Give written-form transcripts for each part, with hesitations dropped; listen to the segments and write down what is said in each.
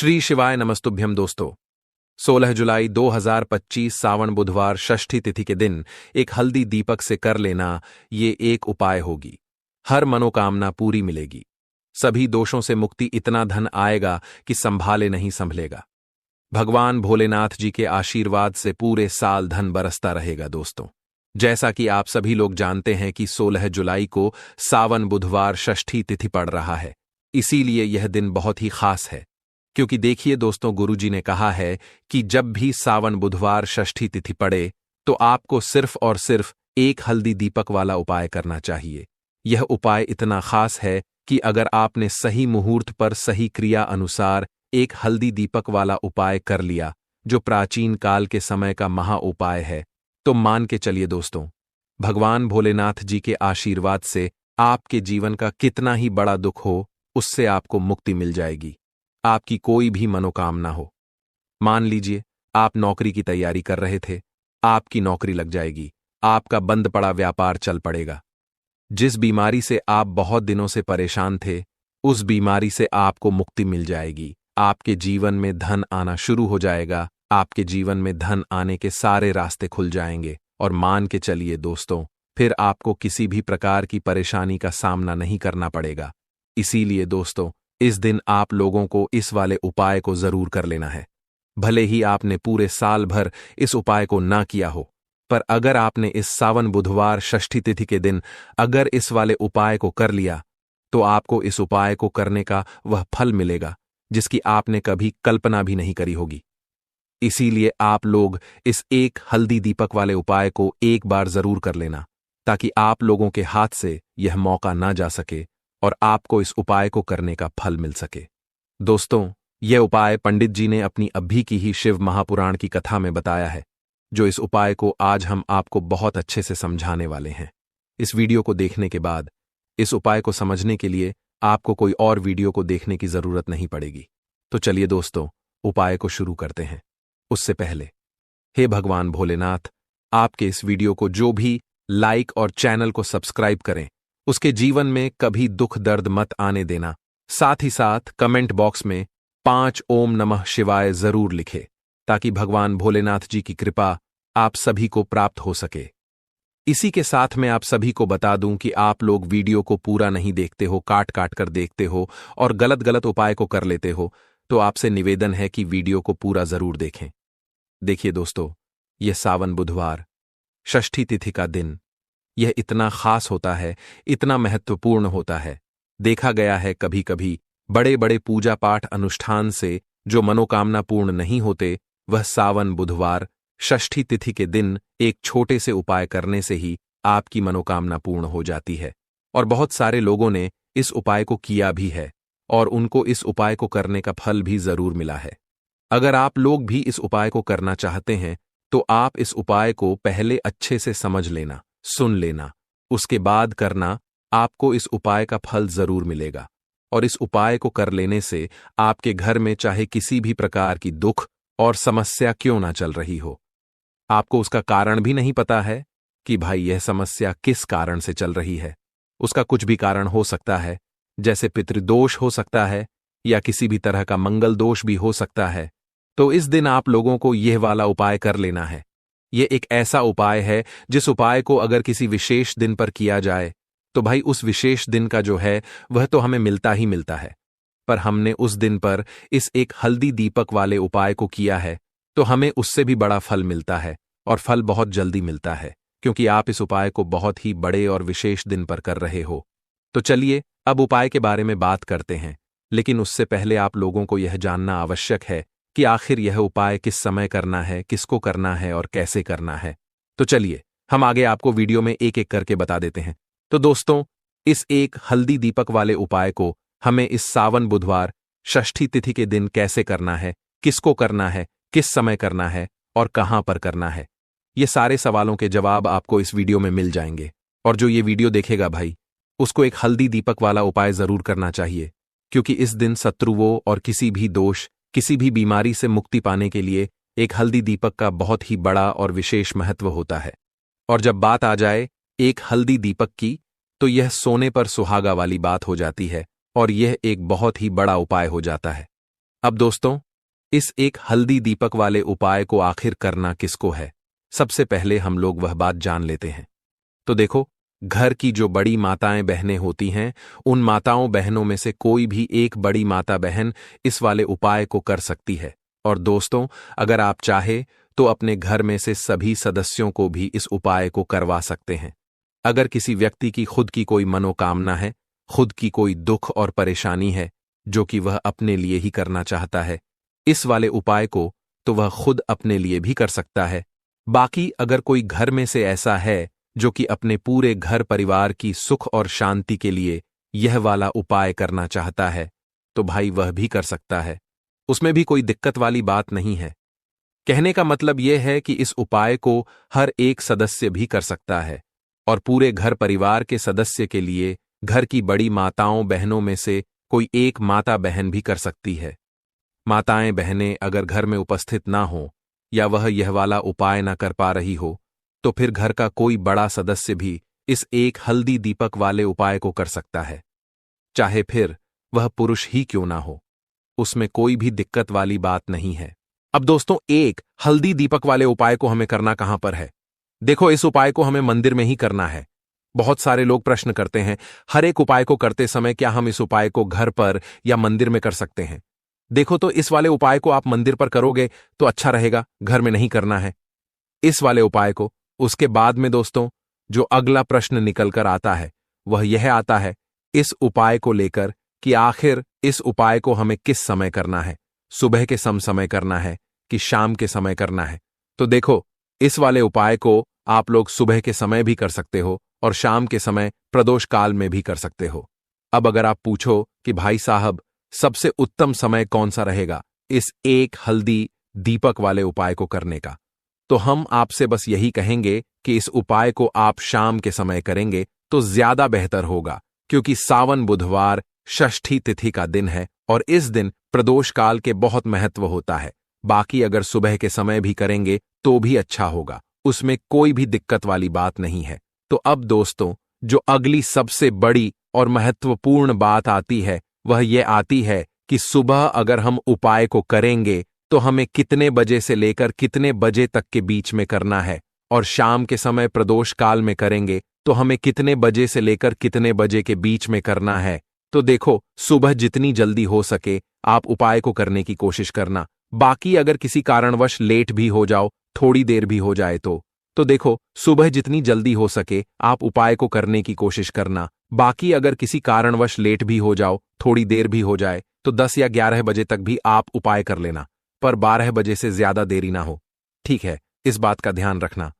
श्री शिवाय नमस्तुभ्यम दोस्तों। 16 जुलाई 2025 सावन बुधवार षष्ठी तिथि के दिन एक हल्दी दीपक से कर लेना ये एक उपाय होगी। हर मनोकामना पूरी मिलेगी। सभी दोषों से मुक्ति, इतना धन आएगा कि संभाले नहीं संभलेगा। भगवान भोलेनाथ जी के आशीर्वाद से पूरे साल धन बरसता रहेगा दोस्तों। जैसा कि आप सभी लोग जानते हैं कि 16 जुलाई को सावन बुधवार षष्ठी तिथि पड़ रहा है, इसीलिए यह दिन बहुत ही खास है। क्योंकि देखिए दोस्तों, गुरुजी ने कहा है कि जब भी सावन बुधवार षष्ठी तिथि पड़े तो आपको सिर्फ और सिर्फ एक हल्दी दीपक वाला उपाय करना चाहिए। यह उपाय इतना खास है कि अगर आपने सही मुहूर्त पर सही क्रिया अनुसार एक हल्दी दीपक वाला उपाय कर लिया, जो प्राचीन काल के समय का महा उपाय है, तो मान के चलिए दोस्तों, भगवान भोलेनाथ जी के आशीर्वाद से आपके जीवन का कितना ही बड़ा दुख हो, उससे आपको मुक्ति मिल जाएगी। आपकी कोई भी मनोकामना हो। मान लीजिए आप नौकरी की तैयारी कर रहे थे, आपकी नौकरी लग जाएगी। आपका बंद पड़ा व्यापार चल पड़ेगा। जिस बीमारी से आप बहुत दिनों से परेशान थे, उस बीमारी से आपको मुक्ति मिल जाएगी। आपके जीवन में धन आना शुरू हो जाएगा। आपके जीवन में धन आने के सारे रास्ते खुल जाएंगे। और मान के चलिए दोस्तों, फिर आपको किसी भी प्रकार की परेशानी का सामना नहीं करना पड़ेगा। इसीलिए दोस्तों, इस दिन आप लोगों को इस वाले उपाय को जरूर कर लेना है। भले ही आपने पूरे साल भर इस उपाय को ना किया हो, पर अगर आपने इस सावन बुधवार षष्ठी तिथि के दिन अगर इस वाले उपाय को कर लिया, तो आपको इस उपाय को करने का वह फल मिलेगा जिसकी आपने कभी कल्पना भी नहीं करी होगी। इसीलिए आप लोग इस एक हल्दी दीपक वाले उपाय को एक बार जरूर कर लेना, ताकि आप लोगों के हाथ से यह मौका ना जा सके और आपको इस उपाय को करने का फल मिल सके। दोस्तों, यह उपाय पंडित जी ने अपनी अभी की ही शिव महापुराण की कथा में बताया है, जो इस उपाय को आज हम आपको बहुत अच्छे से समझाने वाले हैं। इस वीडियो को देखने के बाद इस उपाय को समझने के लिए आपको कोई और वीडियो को देखने की जरूरत नहीं पड़ेगी। तो चलिए दोस्तों, उपाय को शुरू करते हैं। उससे पहले, हे भगवान भोलेनाथ, आपके इस वीडियो को जो भी लाइक और चैनल को सब्सक्राइब करें, उसके जीवन में कभी दुख दर्द मत आने देना। साथ ही साथ कमेंट बॉक्स में 5 ओम नमः शिवाय जरूर लिखे, ताकि भगवान भोलेनाथ जी की कृपा आप सभी को प्राप्त हो सके। इसी के साथ मैं आप सभी को बता दूं कि आप लोग वीडियो को पूरा नहीं देखते हो, काट काट कर देखते हो और गलत गलत उपाय को कर लेते हो, तो आपसे निवेदन है कि वीडियो को पूरा जरूर देखें। देखिए दोस्तों, यह सावन बुधवार षष्ठी तिथि का दिन, यह इतना खास होता है, इतना महत्वपूर्ण होता है। देखा गया है कभी कभी बड़े बड़े पूजा पाठ अनुष्ठान से जो मनोकामना पूर्ण नहीं होते, वह सावन बुधवार षष्ठी तिथि के दिन एक छोटे से उपाय करने से ही आपकी मनोकामना पूर्ण हो जाती है। और बहुत सारे लोगों ने इस उपाय को किया भी है और उनको इस उपाय को करने का फल भी जरूर मिला है। अगर आप लोग भी इस उपाय को करना चाहते हैं, तो आप इस उपाय को पहले अच्छे से समझ लेना, सुन लेना, उसके बाद करना। आपको इस उपाय का फल जरूर मिलेगा। और इस उपाय को कर लेने से आपके घर में चाहे किसी भी प्रकार की दुख और समस्या क्यों ना चल रही हो, आपको उसका कारण भी नहीं पता है कि भाई यह समस्या किस कारण से चल रही है। उसका कुछ भी कारण हो सकता है, जैसे पितृदोष हो सकता है या किसी भी तरह का मंगल दोष भी हो सकता है। तो इस दिन आप लोगों को यह वाला उपाय कर लेना है। यह एक ऐसा उपाय है जिस उपाय को अगर किसी विशेष दिन पर किया जाए, तो भाई उस विशेष दिन का जो है वह तो हमें मिलता ही मिलता है। पर हमने उस दिन पर इस एक हल्दी दीपक वाले उपाय को किया है, तो हमें उससे भी बड़ा फल मिलता है, और फल बहुत जल्दी मिलता है, क्योंकि आप इस उपाय को बहुत ही बड़े और विशेष दिन पर कर रहे हो। तो चलिए अब उपाय के बारे में बात करते हैं। लेकिन उससे पहले आप लोगों को यह जानना आवश्यक है कि आखिर यह उपाय किस समय करना है, किसको करना है और कैसे करना है। तो चलिए हम आगे आपको वीडियो में एक एक करके बता देते हैं। तो दोस्तों, इस एक हल्दी दीपक वाले उपाय को हमें इस सावन बुधवार षष्ठी तिथि के दिन कैसे करना है, किसको करना है, किस समय करना है और कहां पर करना है, ये सारे सवालों के जवाब आपको इस वीडियो में मिल जाएंगे। और जो ये वीडियो देखेगा भाई, उसको एक हल्दी दीपक वाला उपाय जरूर करना चाहिए, क्योंकि इस दिन शत्रुओं और किसी भी दोष, किसी भी बीमारी से मुक्ति पाने के लिए एक हल्दी दीपक का बहुत ही बड़ा और विशेष महत्व होता है। और जब बात आ जाए एक हल्दी दीपक की, तो यह सोने पर सुहागा वाली बात हो जाती है और यह एक बहुत ही बड़ा उपाय हो जाता है। अब दोस्तों, इस एक हल्दी दीपक वाले उपाय को आखिर करना किसको है, सबसे पहले हम लोग वह बात जान लेते हैं। तो देखो, घर की जो बड़ी माताएं बहनें होती हैं, उन माताओं बहनों में से कोई भी एक बड़ी माता बहन इस वाले उपाय को कर सकती है। और दोस्तों, अगर आप चाहे तो अपने घर में से सभी सदस्यों को भी इस उपाय को करवा सकते हैं। अगर किसी व्यक्ति की खुद की कोई मनोकामना है, खुद की कोई दुख और परेशानी है जो कि वह अपने लिए ही करना चाहता है, इस वाले उपाय को तो वह खुद अपने लिए भी कर सकता है। बाकी अगर कोई घर में से ऐसा है जो कि अपने पूरे घर परिवार की सुख और शांति के लिए यह वाला उपाय करना चाहता है, तो भाई वह भी कर सकता है। उसमें भी कोई दिक्कत वाली बात नहीं है। कहने का मतलब यह है कि इस उपाय को हर एक सदस्य भी कर सकता है और पूरे घर परिवार के सदस्य के लिए घर की बड़ी माताओं बहनों में से कोई एक माता बहन भी कर सकती है। माताएं बहनें अगर घर में उपस्थित ना हो या वह यह वाला उपाय ना कर पा रही हो, तो फिर घर का कोई बड़ा सदस्य भी इस एक हल्दी दीपक वाले उपाय को कर सकता है, चाहे फिर वह पुरुष ही क्यों ना हो। उसमें कोई भी दिक्कत वाली बात नहीं है। अब दोस्तों, एक हल्दी दीपक वाले उपाय को हमें करना कहां पर है? देखो, इस उपाय को हमें मंदिर में ही करना है। बहुत सारे लोग प्रश्न करते हैं, हर एक उपाय को करते समय क्या हम इस उपाय को घर पर या मंदिर में कर सकते हैं? देखो, तो इस वाले उपाय को आप मंदिर पर करोगे तो अच्छा रहेगा, घर में नहीं करना है इस वाले उपाय को। उसके बाद में दोस्तों, जो अगला प्रश्न निकल कर आता है वह यह आता है इस उपाय को लेकर कि आखिर इस उपाय को हमें किस समय करना है, सुबह के समय करना है कि शाम के समय करना है? तो देखो, इस वाले उपाय को आप लोग सुबह के समय भी कर सकते हो और शाम के समय प्रदोष काल में भी कर सकते हो। अब अगर आप पूछो कि भाई साहब, सबसे उत्तम समय कौन सा रहेगा इस एक हल्दी दीपक वाले उपाय को करने का, तो हम आपसे बस यही कहेंगे कि इस उपाय को आप शाम के समय करेंगे तो ज्यादा बेहतर होगा, क्योंकि सावन बुधवार षष्ठी तिथि का दिन है और इस दिन प्रदोष काल के बहुत महत्व होता है। बाकी अगर सुबह के समय भी करेंगे तो भी अच्छा होगा, उसमें कोई भी दिक्कत वाली बात नहीं है। तो अब दोस्तों, जो अगली सबसे बड़ी और महत्वपूर्ण बात आती है वह यह आती है कि सुबह अगर हम उपाय को करेंगे तो हमें कितने बजे से लेकर कितने बजे तक के बीच में करना है, और शाम के समय प्रदोष काल में करेंगे तो हमें कितने बजे से लेकर कितने बजे के बीच में करना है। तो देखो, सुबह जितनी जल्दी हो सके आप उपाय को करने की कोशिश करना। बाकी अगर किसी कारणवश लेट भी हो जाओ, थोड़ी देर भी हो जाए तो देखो, सुबह जितनी जल्दी हो सके आप उपाय को करने की कोशिश करना। बाकी अगर किसी कारणवश लेट भी हो जाओ, थोड़ी देर भी हो जाए, तो 10 या 11 बजे तक भी आप उपाय कर लेना, पर 12 बजे से ज्यादा देरी ना हो। ठीक है, इस बात का ध्यान रखना।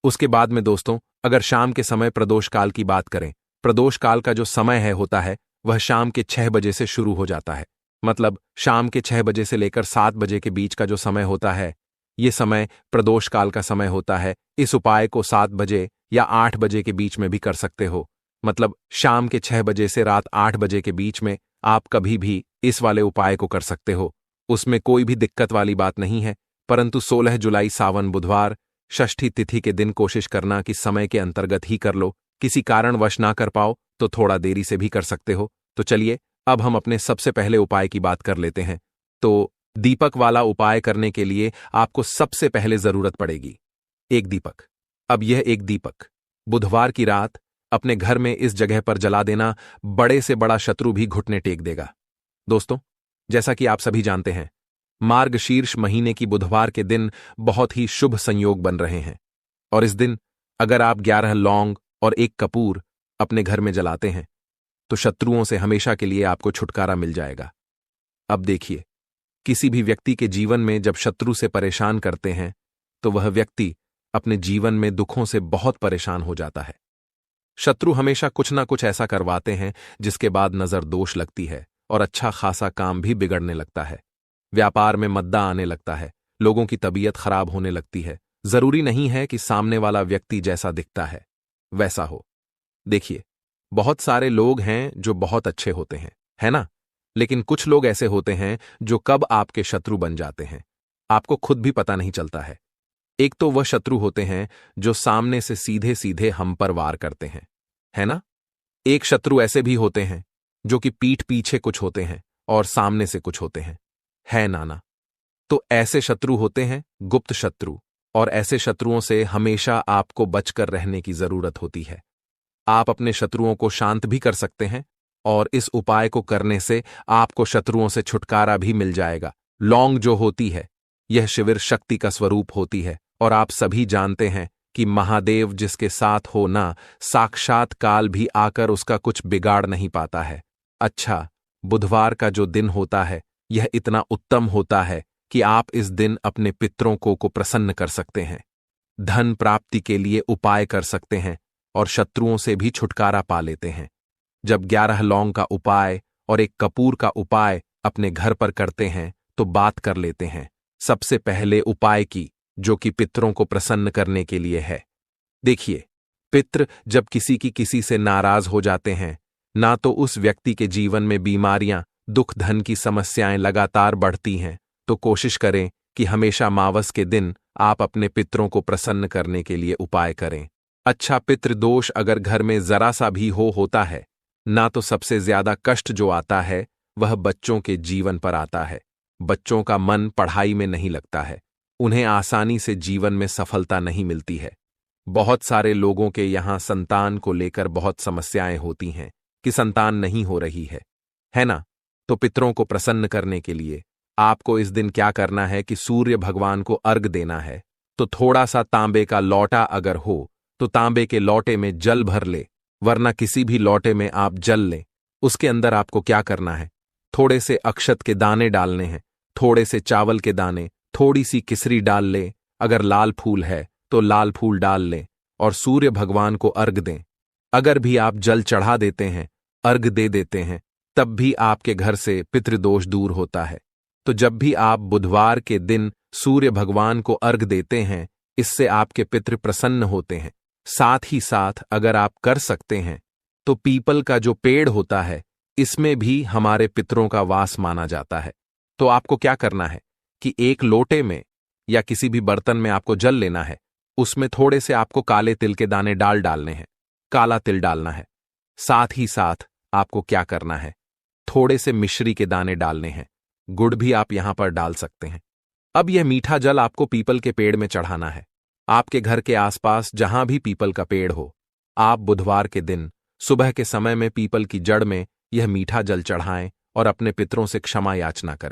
उसके बाद में दोस्तों, अगर शाम के समय प्रदोष काल की बात करें, प्रदोष काल का जो समय होता है वह शाम के 6 बजे से शुरू हो जाता है। मतलब शाम के 6 बजे से लेकर 7 बजे के बीच का जो समय होता है, ये समय प्रदोष काल का समय होता है। इस उपाय को 7 बजे या 8 बजे के बीच में भी कर सकते हो। मतलब शाम के 6 बजे से रात 8 बजे के बीच में आप कभी भी इस वाले उपाय को कर सकते हो, उसमें कोई भी दिक्कत वाली बात नहीं है। परंतु 16 जुलाई सावन बुधवार षष्ठी तिथि के दिन कोशिश करना कि समय के अंतर्गत ही कर लो। किसी कारणवश ना कर पाओ तो थोड़ा देरी से भी कर सकते हो। तो चलिए, अब हम अपने सबसे पहले उपाय की बात कर लेते हैं। तो दीपक वाला उपाय करने के लिए आपको सबसे पहले जरूरत पड़ेगी एक दीपक। अब यह एक दीपक बुधवार की रात अपने घर में इस जगह पर जला देना, बड़े से बड़ा शत्रु भी घुटने टेक देगा। दोस्तों, जैसा कि आप सभी जानते हैं, मार्गशीर्ष महीने की बुधवार के दिन बहुत ही शुभ संयोग बन रहे हैं, और इस दिन अगर आप 11 लौंग और 1 कपूर अपने घर में जलाते हैं तो शत्रुओं से हमेशा के लिए आपको छुटकारा मिल जाएगा। अब देखिए, किसी भी व्यक्ति के जीवन में जब शत्रु से परेशान करते हैं तो वह व्यक्ति अपने जीवन में दुखों से बहुत परेशान हो जाता है। शत्रु हमेशा कुछ ना कुछ ऐसा करवाते हैं जिसके बाद नजर दोष लगती है और अच्छा खासा काम भी बिगड़ने लगता है। व्यापार में मद्दा आने लगता है, लोगों की तबीयत खराब होने लगती है। जरूरी नहीं है कि सामने वाला व्यक्ति जैसा दिखता है वैसा हो। देखिए, बहुत सारे लोग हैं जो बहुत अच्छे होते हैं, है ना? लेकिन कुछ लोग ऐसे होते हैं जो कब आपके शत्रु बन जाते हैं आपको खुद भी पता नहीं चलता है। एक तो वह शत्रु होते हैं जो सामने से सीधे सीधे हम पर वार करते हैं, है ना? एक शत्रु ऐसे भी होते हैं जो कि पीठ पीछे कुछ होते हैं और सामने से कुछ होते हैं। है नाना। तो ऐसे शत्रु होते हैं गुप्त शत्रु, और ऐसे शत्रुओं से हमेशा आपको बचकर रहने की जरूरत होती है। आप अपने शत्रुओं को शांत भी कर सकते हैं, और इस उपाय को करने से आपको शत्रुओं से छुटकारा भी मिल जाएगा। लौंग जो होती है, यह शिविर शक्ति का स्वरूप होती है, और आप सभी जानते हैं कि महादेव जिसके साथ हो ना, साक्षात काल भी आकर उसका कुछ बिगाड़ नहीं पाता है। अच्छा, बुधवार का जो दिन होता है, यह इतना उत्तम होता है कि आप इस दिन अपने पितरों को प्रसन्न कर सकते हैं, धन प्राप्ति के लिए उपाय कर सकते हैं, और शत्रुओं से भी छुटकारा पा लेते हैं। जब 11 लौंग का उपाय और 1 कपूर का उपाय अपने घर पर करते हैं, तो बात कर लेते हैं सबसे पहले उपाय की, जो कि पितरों को प्रसन्न करने के लिए है। देखिए, पितृ जब किसी से नाराज हो जाते हैं, ना तो उस व्यक्ति के जीवन में बीमारियां, दुख, धन की समस्याएं लगातार बढ़ती हैं, तो कोशिश करें कि हमेशा मावस के दिन आप अपने पितरों को प्रसन्न करने के लिए उपाय करें। अच्छा, पितृदोष अगर घर में जरा सा भी होता है ना, तो सबसे ज्यादा कष्ट जो आता है वह बच्चों के जीवन पर आता है। बच्चों का मन पढ़ाई में नहीं लगता है, उन्हें आसानी से जीवन में सफलता नहीं मिलती है। बहुत सारे लोगों के यहाँ संतान को लेकर बहुत समस्याएं होती हैं कि संतान नहीं हो रही है ना। तो पितरों को प्रसन्न करने के लिए आपको इस दिन क्या करना है कि सूर्य भगवान को अर्घ देना है। तो थोड़ा सा तांबे का लौटा अगर हो तो तांबे के लौटे में जल भर ले, वरना किसी भी लौटे में आप जल लें। उसके अंदर आपको क्या करना है, थोड़े से अक्षत के दाने डालने हैं, थोड़े से चावल के दाने, थोड़ी सी किसरी डाल ले, अगर लाल फूल है तो लाल फूल डाल लें, और सूर्य भगवान को अर्घ दें। अगर भी आप जल चढ़ा देते हैं, अर्घ दे देते हैं, तब भी आपके घर से पितृदोष दूर होता है। तो जब भी आप बुधवार के दिन सूर्य भगवान को अर्घ देते हैं, इससे आपके पितृ प्रसन्न होते हैं। साथ ही साथ अगर आप कर सकते हैं तो पीपल का जो पेड़ होता है, इसमें भी हमारे पितरों का वास माना जाता है। तो आपको क्या करना है कि एक लोटे में या किसी भी बर्तन में आपको जल लेना है, उसमें थोड़े से आपको काले तिल के दाने डालने हैं, काला तिल डालना है। साथ ही साथ आपको क्या करना है, थोड़े से मिश्री के दाने डालने हैं, गुड़ भी आप यहां पर डाल सकते हैं। अब यह मीठा जल आपको पीपल के पेड़ में चढ़ाना है। आपके घर के आसपास जहां भी पीपल का पेड़ हो, आप बुधवार के दिन सुबह के समय में पीपल की जड़ में यह मीठा जल चढ़ाएं और अपने पितरों से क्षमा याचना करें।